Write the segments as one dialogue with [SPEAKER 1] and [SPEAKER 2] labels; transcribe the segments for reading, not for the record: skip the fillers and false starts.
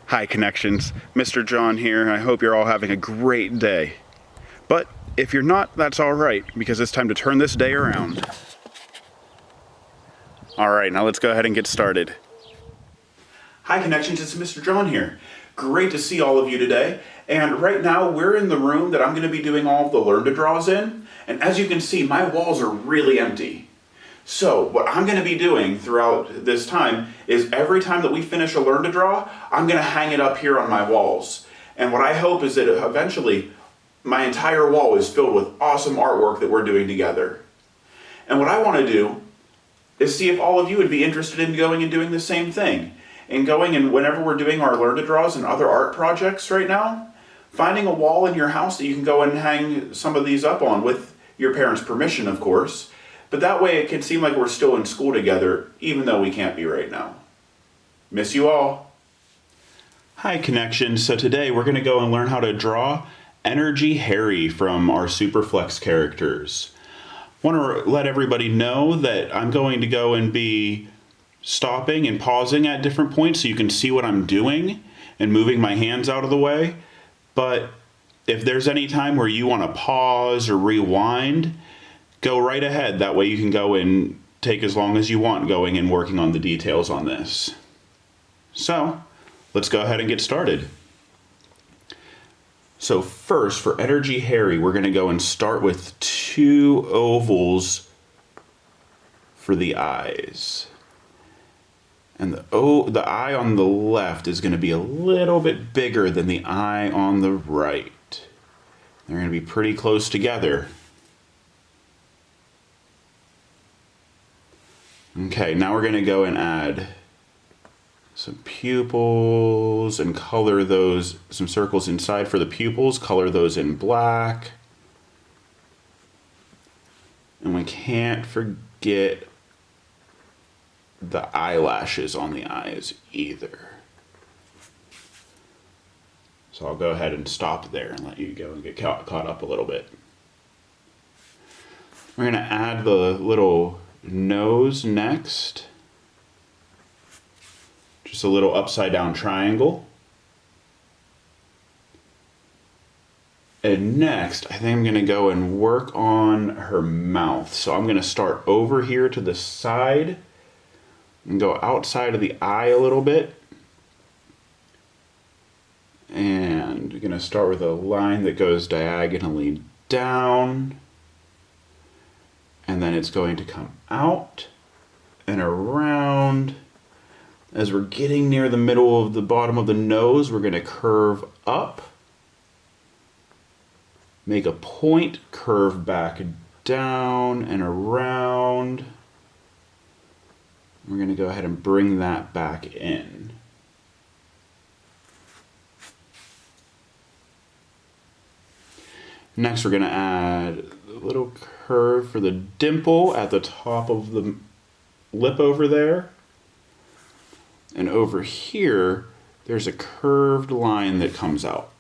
[SPEAKER 1] Hi Connections, Mr. John here. I hope you're all having a great day. But if you're not, that's alright, because it's time to turn this day around. Alright, now let's go ahead and get started. Hi Connections, it's Mr. John here. Great to see all of you today. And right now we're in the room that I'm going to be doing all of the Learn to Draws in. And as you can see, my walls are really empty. So what I'm going to be doing throughout this time is every time that we finish a Learn to Draw, I'm going to hang it up here on my walls. And what I hope is that eventually my entire wall is filled with awesome artwork that we're doing together. And what I want to do is see if all of you would be interested in going and doing the same thing. And going and whenever we're doing our Learn to Draws and other art projects right now, finding a wall in your house that you can go and hang some of these up on with your parents' permission, of course. But that way it can seem like we're still in school together, even though we can't be right now. Miss you all. Hi Connections. So today we're going to go and learn how to draw Energy Hare-y from our Superflex characters. I want to let everybody know that I'm going to go and be stopping and pausing at different points so you can see what I'm doing and moving my hands out of the way. But if there's any time where you want to pause or rewind, go right ahead. That way you can go and take as long as you want going and working on the details on this. So let's go ahead and get started. So first, for Energy Hare-y, we're going to go and start with 2 ovals for the eyes. And the eye on the left is going to be a little bit bigger than the eye on the right. They're going to be pretty close together. Okay, now we're going to go and add some pupils and color those, some circles inside for the pupils, color those in black. And we can't forget the eyelashes on the eyes either. So I'll go ahead and stop there and let you go and get caught up a little bit. We're going to add the little nose next. Just a little upside down triangle. And next, I think I'm going to go and work on her mouth. So I'm going to start over here to the side and go outside of the eye a little bit. And we're going to start with a line that goes diagonally down. And then it's going to come out and around. As we're getting near the middle of the bottom of the nose, we're going to curve up. Make a point, curve back down and around. We're going to go ahead and bring that back in. Next, we're going to add a little curve for the dimple at the top of the lip over there. And over here, there's a curved line that comes out.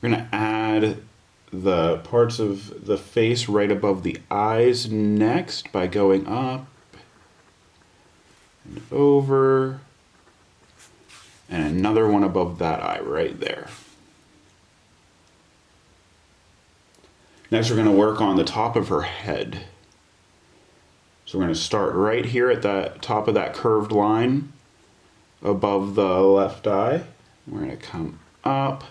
[SPEAKER 1] We're going to add the parts of the face right above the eyes next by going up and over, and another one above that eye right there. Next, we're going to work on the top of her head. So we're going to start right here at the top of that curved line above the left eye. We're going to come up.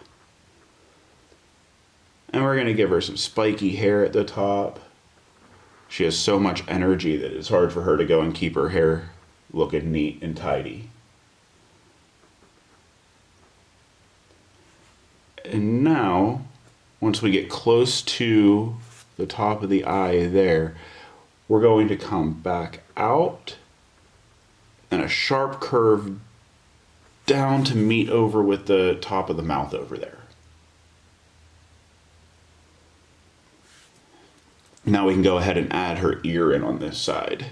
[SPEAKER 1] And we're going to give her some spiky hair at the top. She has so much energy that it's hard for her to go and keep her hair looking neat and tidy. And now, once we get close to the top of the eye there, we're going to come back out and a sharp curve down to meet over with the top of the mouth over there. Now we can go ahead and add her ear in on this side.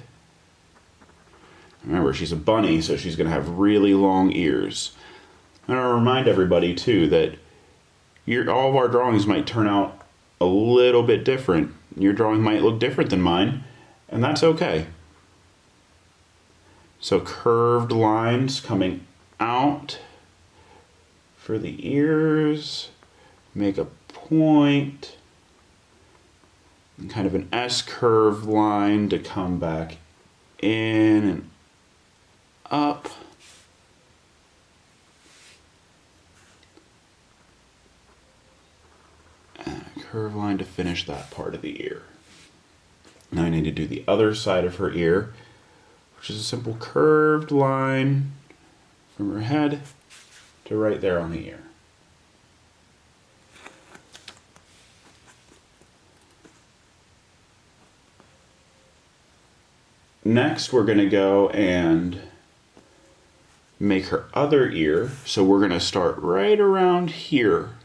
[SPEAKER 1] Remember, she's a bunny, so she's going to have really long ears. And I'll remind everybody, too, that all of our drawings might turn out a little bit different. Your drawing might look different than mine, and that's okay. So curved lines coming out for the ears, make a point, and kind of an S-curve line to come back in and up. And a curved line to finish that part of the ear. Now I need to do the other side of her ear, which is a simple curved line from her head to right there on the ear. Next, we're going to go and make her other ear. So we're going to start right around here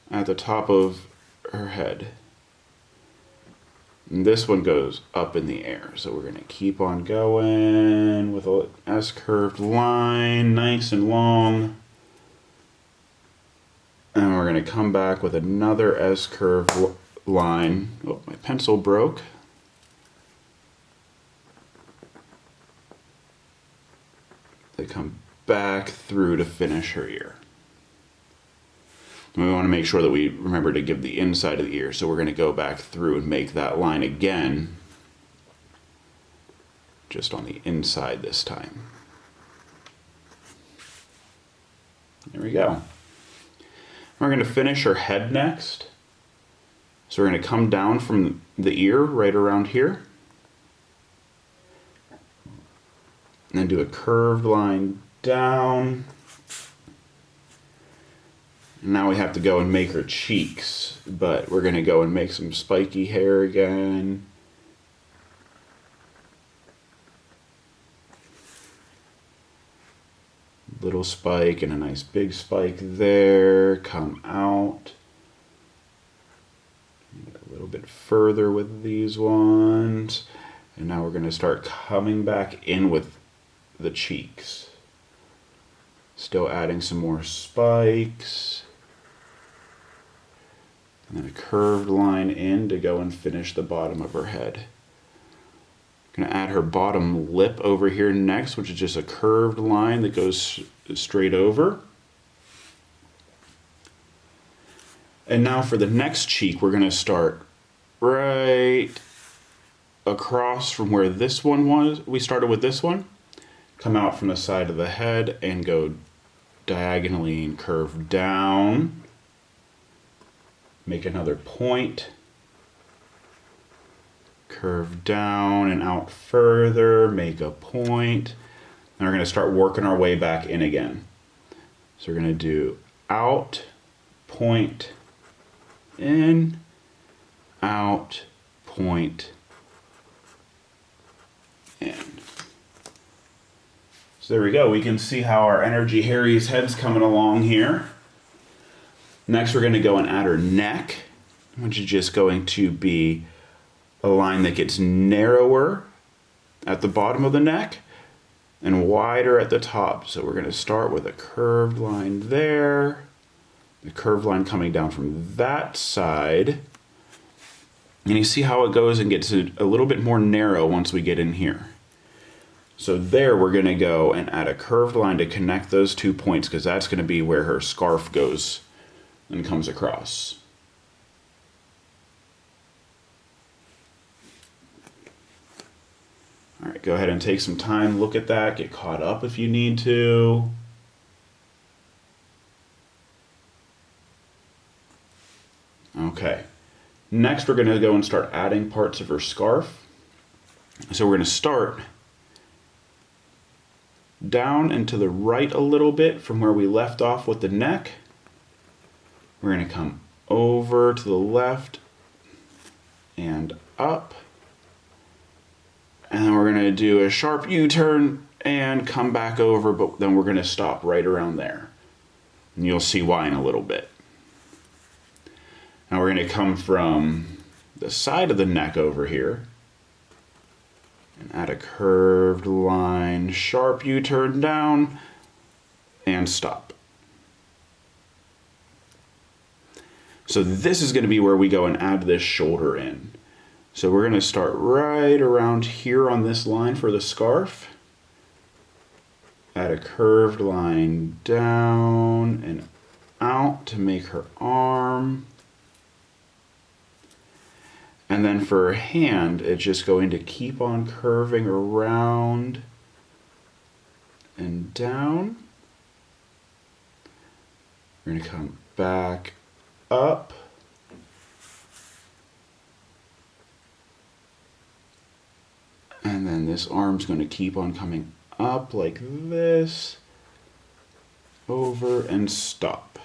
[SPEAKER 1] at the top of her head. And this one goes up in the air. So we're going to keep on going with a S-curved line, nice and long. And we're going to come back with another S-curved line. Oh, my pencil broke. They come back through to finish her ear. And we want to make sure that we remember to give the inside of the ear. So we're going to go back through and make that line again, just on the inside this time. There we go. We're going to finish her head next. So we're going to come down from the ear right around here. And then do a curved line down. Now we have to go and make her cheeks, but we're going to go and make some spiky hair again. Little spike and a nice big spike there. Come out. A little bit further with these ones. And now we're going to start coming back in with the cheeks. Still adding some more spikes. And then a curved line in to go and finish the bottom of her head. I'm going to add her bottom lip over here next, which is just a curved line that goes straight over. And now for the next cheek, we're going to start right across from where this one was. We started with this one. Come out from the side of the head and go diagonally and curve down. Make another point. Curve down and out further, make a point. And we're going to start working our way back in again. So we're going to do out, point, in, out, point, in. So there we go. We can see how our energy Hare-y's head's coming along here. Next, we're going to go and add her neck, which is just going to be a line that gets narrower at the bottom of the neck and wider at the top. So we're going to start with a curved line there, the curved line coming down from that side. And you see how it goes and gets a little bit more narrow once we get in here. So there we're going to go and add a curved line to connect those 2 points, because that's going to be where her scarf goes and comes across. All right, go ahead and take some time, look at that, get caught up if you need to. Okay, next we're going to go and start adding parts of her scarf. So we're going to start down and to the right a little bit from where we left off with the neck. We're going to come over to the left and up. And then we're going to do a sharp U-turn and come back over, but then we're going to stop right around there. And you'll see why in a little bit. Now we're going to come from the side of the neck over here and add a curved line, sharp U-turn down, and stop. So this is going to be where we go and add this shoulder in. So we're going to start right around here on this line for the scarf. Add a curved line down and out to make her arm. And then for her hand, it's just going to keep on curving around and down. We're going to come back up. And then this arm's going to keep on coming up like this, over and stop.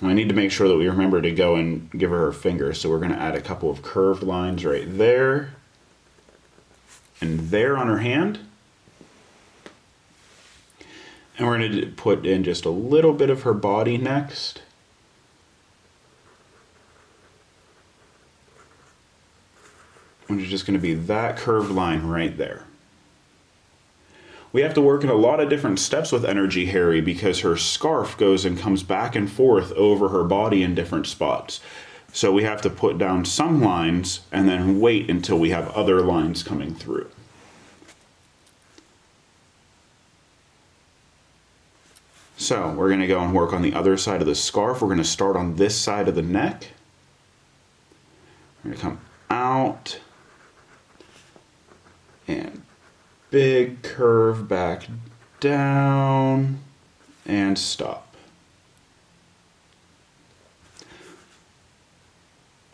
[SPEAKER 1] Now I need to make sure that we remember to go and give her finger, so we're going to add a couple of curved lines right there and there on her hand. And we're going to put in just a little bit of her body next. Which is just going to be that curved line right there. We have to work in a lot of different steps with Energy Hare-y because her scarf goes and comes back and forth over her body in different spots. So we have to put down some lines and then wait until we have other lines coming through. So we're going to go and work on the other side of the scarf. We're going to start on this side of the neck. We're going to come out and big curve back down and stop.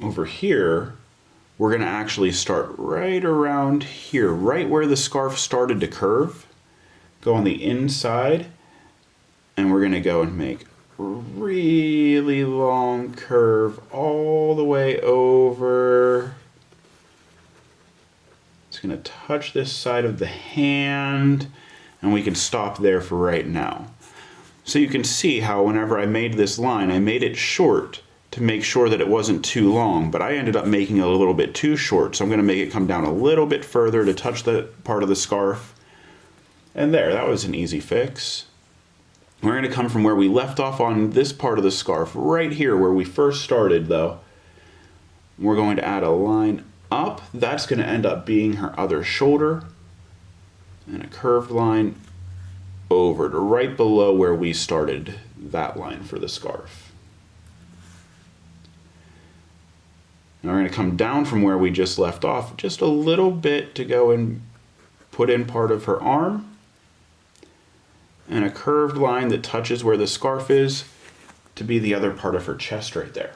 [SPEAKER 1] Over here, we're going to actually start right around here, right where the scarf started to curve. Go on the inside, and we're going to go and make a really long curve all the way over. It's going to touch this side of the hand, and we can stop there for right now. So you can see how whenever I made this line, I made it short to make sure that it wasn't too long, but I ended up making it a little bit too short, so I'm going to make it come down a little bit further to touch the part of the scarf. And there, that was an easy fix. We're going to come from where we left off on this part of the scarf, right here where we first started though. We're going to add a line up. That's going to end up being her other shoulder. And a curved line over to right below where we started that line for the scarf. Now we're going to come down from where we just left off just a little bit to go and put in part of her arm. And a curved line that touches where the scarf is to be the other part of her chest right there.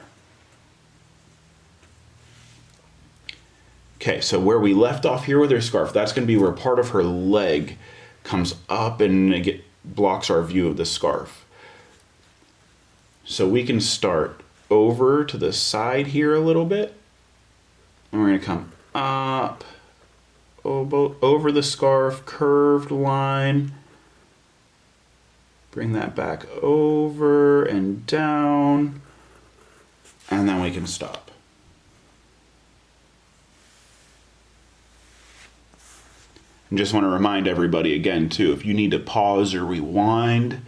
[SPEAKER 1] Okay, so where we left off here with her scarf, that's going to be where part of her leg comes up and it blocks our view of the scarf. So we can start over to the side here a little bit. And we're going to come up, over the scarf, curved line. Bring that back over and down. And then we can stop. And just want to remind everybody again too, if you need to pause or rewind,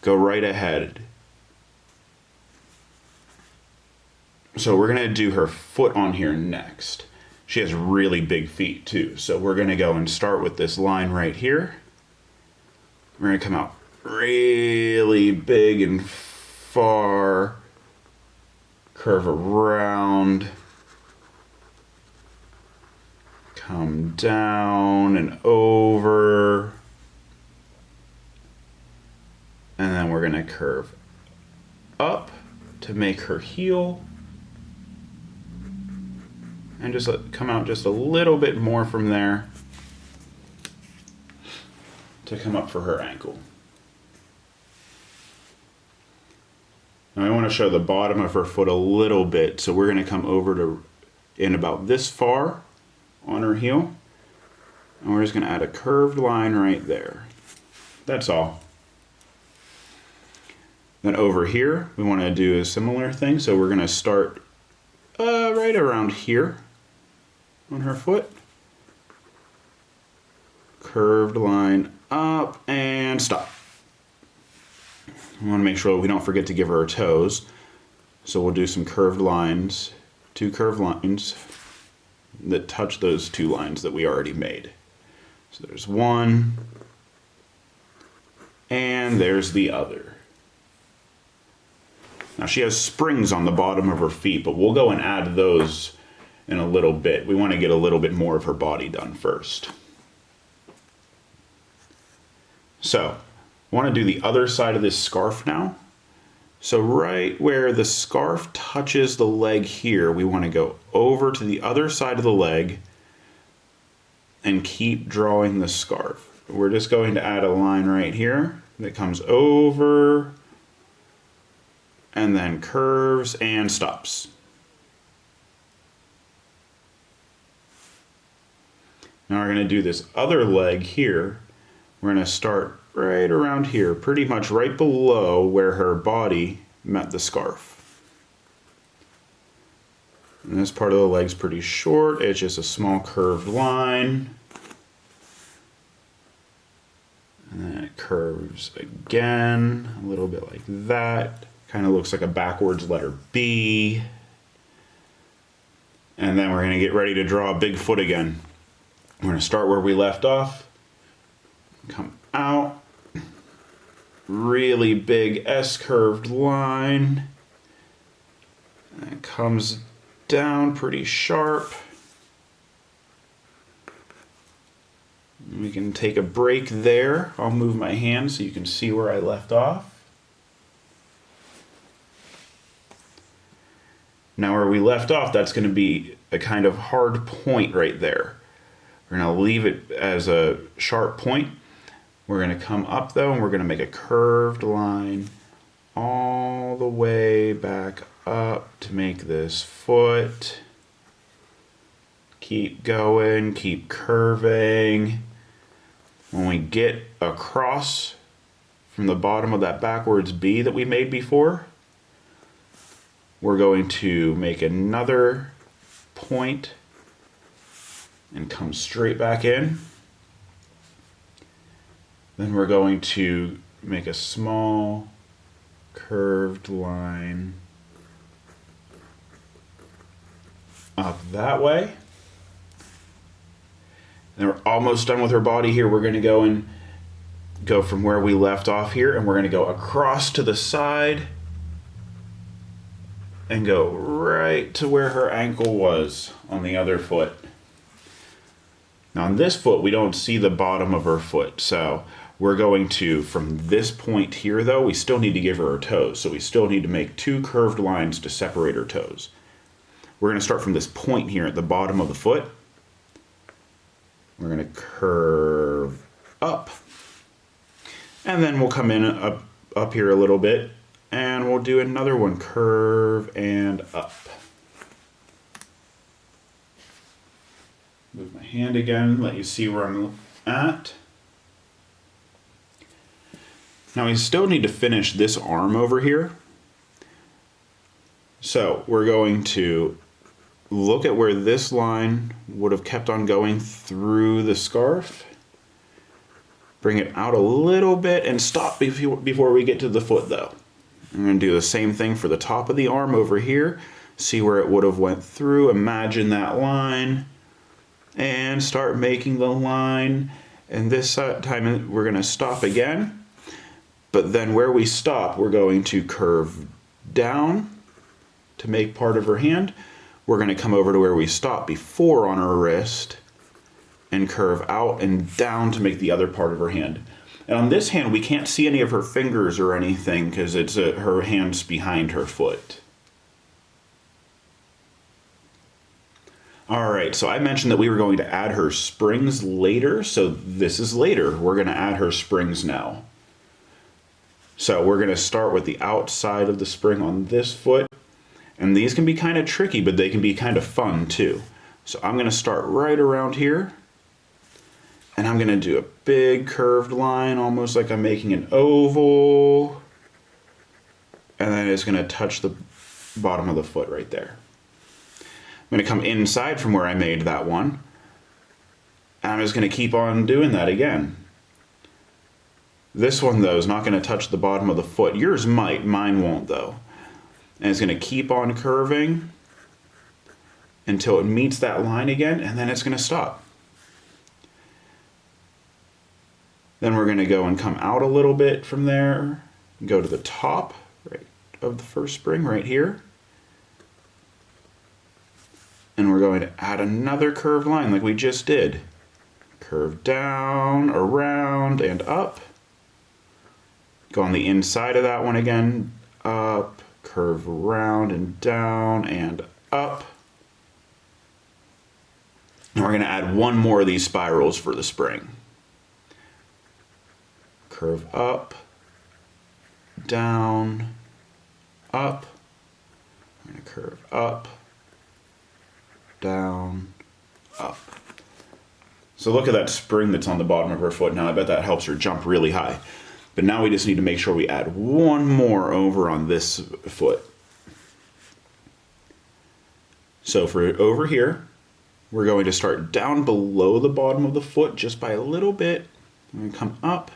[SPEAKER 1] go right ahead. So we're going to do her foot on here next. She has really big feet too. So we're going to go and start with this line right here. We're going to come out really big and far. Curve around. Come down and over. And then we're going to curve up to make her heel. And just come out just a little bit more from there to come up for her ankle. Now I want to show the bottom of her foot a little bit, so we're going to come over to in about this far on her heel, and we're just going to add a curved line right there. That's all. Then over here, we want to do a similar thing, so we're going to start right around here on her foot. Curved line up and stop. We want to make sure we don't forget to give her toes, so we'll do some curved lines two curved lines that touch those two lines that we already made. So there's one, and there's the other. Now she has springs on the bottom of her feet, but we'll go and add those in a little bit. We want to get a little bit more of her body done first. So, I want to do the other side of this scarf now. So right where the scarf touches the leg here, we want to go over to the other side of the leg and keep drawing the scarf. We're just going to add a line right here that comes over and then curves and stops. Now we're going to do this other leg here. We're going to start right around here, pretty much right below where her body met the scarf. And this part of the leg's pretty short. It's just a small curved line. And then it curves again, a little bit like that. Kind of looks like a backwards letter B. And then we're going to get ready to draw a big foot again. We're going to start where we left off. Come out. Really big S-curved line. And it comes down pretty sharp. We can take a break there. I'll move my hand so you can see where I left off. Now where we left off, that's going to be a kind of hard point right there. We're going to leave it as a sharp point. We're going to come up though, and we're going to make a curved line all the way back up to make this foot. Keep going, keep curving. When we get across from the bottom of that backwards B that we made before, we're going to make another point and come straight back in. Then we're going to make a small curved line up that way. And we're almost done with her body here. We're going to go from where we left off here, and we're going to go across to the side and go right to where her ankle was on the other foot. Now on this foot, we don't see the bottom of her foot, so we're going to, from this point here though, we still need to give her her toes, so we still need to make two curved lines to separate her toes. We're going to start from this point here at the bottom of the foot. We're going to curve up, and then we'll come in up here a little bit, and we'll do another one, curve and up. Move my hand again, let you see where I'm at. Now we still need to finish this arm over here. So we're going to look at where this line would have kept on going through the scarf. Bring it out a little bit and stop before we get to the foot though. I'm going to do the same thing for the top of the arm over here. See where it would have went through. Imagine that line. And start making the line. And this time we're going to stop again. But then where we stop, we're going to curve down to make part of her hand. We're going to come over to where we stopped before on her wrist and curve out and down to make the other part of her hand. And on this hand, we can't see any of her fingers or anything because it's her hand's behind her foot. All right, so I mentioned that we were going to add her springs later, so this is later. We're going to add her springs now. So we're going to start with the outside of the spring on this foot, and these can be kind of tricky, but they can be kind of fun too. So I'm going to start right around here, and I'm going to do a big curved line, almost like I'm making an oval, and then it's going to touch the bottom of the foot right there. I'm going to come inside from where I made that one, and I'm just going to keep on doing that again. This one though is not going to touch the bottom of the foot. Yours might, mine won't though. And it's going to keep on curving until it meets that line again, and then it's going to stop. Then we're going to go and come out a little bit from there, go to the top right of the first spring right here. And we're going to add another curved line like we just did. Curve down, around, and up. Go on the inside of that one again, up, curve around and down and up. And we're going to add one more of these spirals for the spring. Curve up, down, up. We're going to curve up, down, up. So look at that spring that's on the bottom of her foot now. I bet that helps her jump really high. But now we just need to make sure we add one more over on this foot. So for over here, we're going to start down below the bottom of the foot just by a little bit. We're going to come up,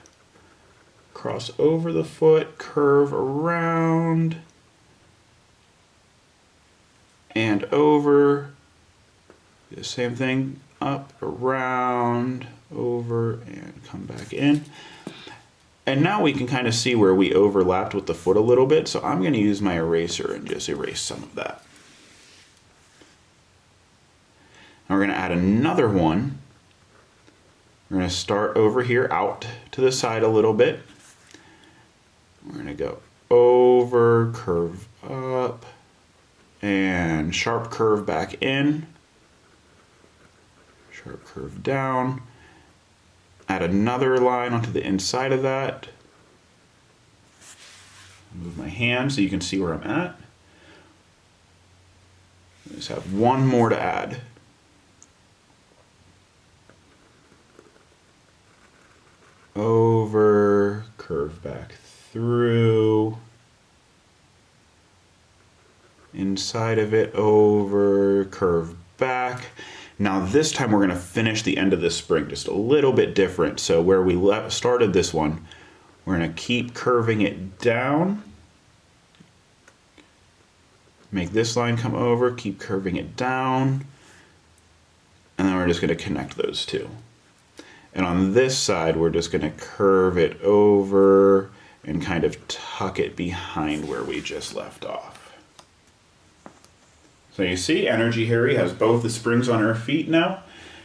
[SPEAKER 1] cross over the foot, curve around, and over. The same thing, up, around, over, and come back in. And now we can kind of see where we overlapped with the foot a little bit, so I'm going to use my eraser and just erase some of that. Now we're going to add another one. We're going to start over here out to the side a little bit. We're going to go over, curve up, and sharp curve back in. Sharp curve down. Add another line onto the inside of that. Move my hand so you can see where I'm at. I just have one more to add. Over, curve back through. Inside of it, over, curve back. Now this time we're going to finish the end of this spring just a little bit different. So where we started this one, we're going to keep curving it down. Make this line come over, keep curving it down. And then we're just going to connect those two. And on this side, we're just going to curve it over and kind of tuck it behind where we just left off. So you see, Energy Hare-y has both the springs on her feet now.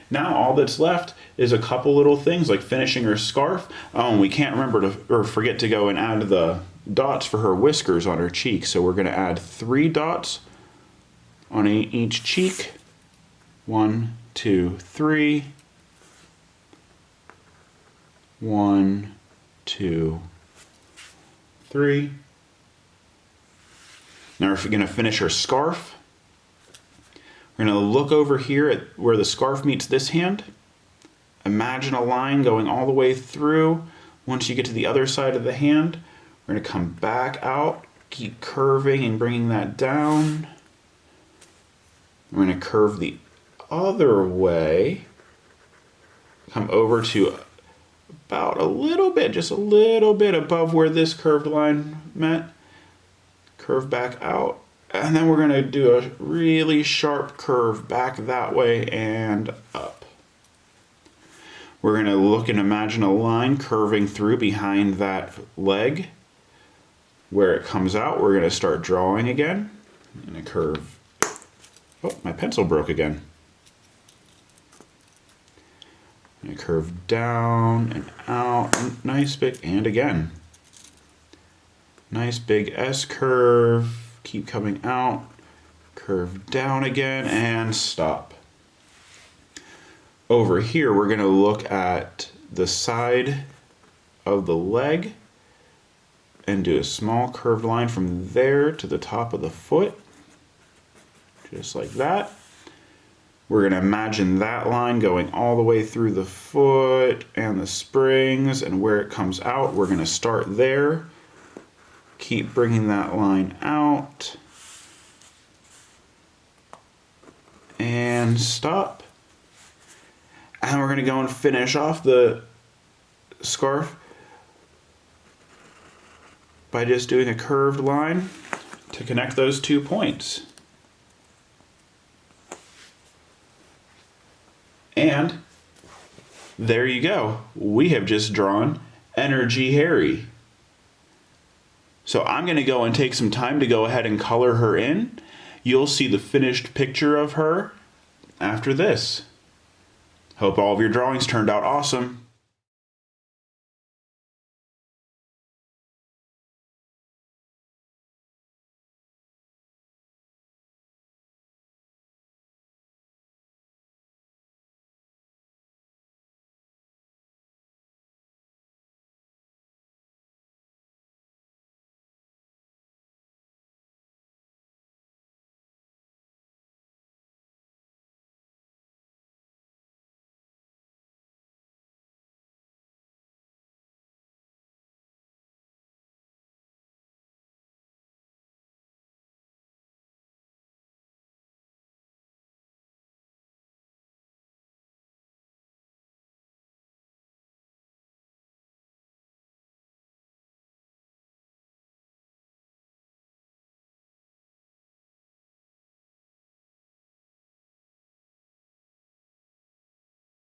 [SPEAKER 1] Now all that's left is a couple little things like finishing her scarf. Oh, and we can't remember or forget to go and add the dots for her whiskers on her cheek. So we're going to add 3 dots on each cheek. 1, 2, 3. 1, 2, 3. Now we're going to finish her scarf. We're going to look over here at where the scarf meets this hand. Imagine a line going all the way through. Once you get to the other side of the hand, we're going to come back out, keep curving and bringing that down. We're going to curve the other way. Come over to about a little bit, just a little bit above where this curved line met. Curve back out. And then we're going to do a really sharp curve back that way and up. We're going to look and imagine a line curving through behind that leg. Where it comes out, we're going to start drawing again. And a curve. Oh, my pencil broke again. And a curve down and out. Nice big, and again. Nice big S curve. Keep coming out, curve down again, and stop. Over here, we're going to look at the side of the leg and do a small curved line from there to the top of the foot, just like that. We're going to imagine that line going all the way through the foot and the springs, and where it comes out, we're going to start there. Keep bringing that line out. And stop. And we're going to go and finish off the scarf by just doing a curved line to connect those 2 points. And there you go. We have just drawn Energy Hare-y. So I'm going to go and take some time to go ahead and color her in. You'll see the finished picture of her after this. Hope all of your drawings turned out awesome.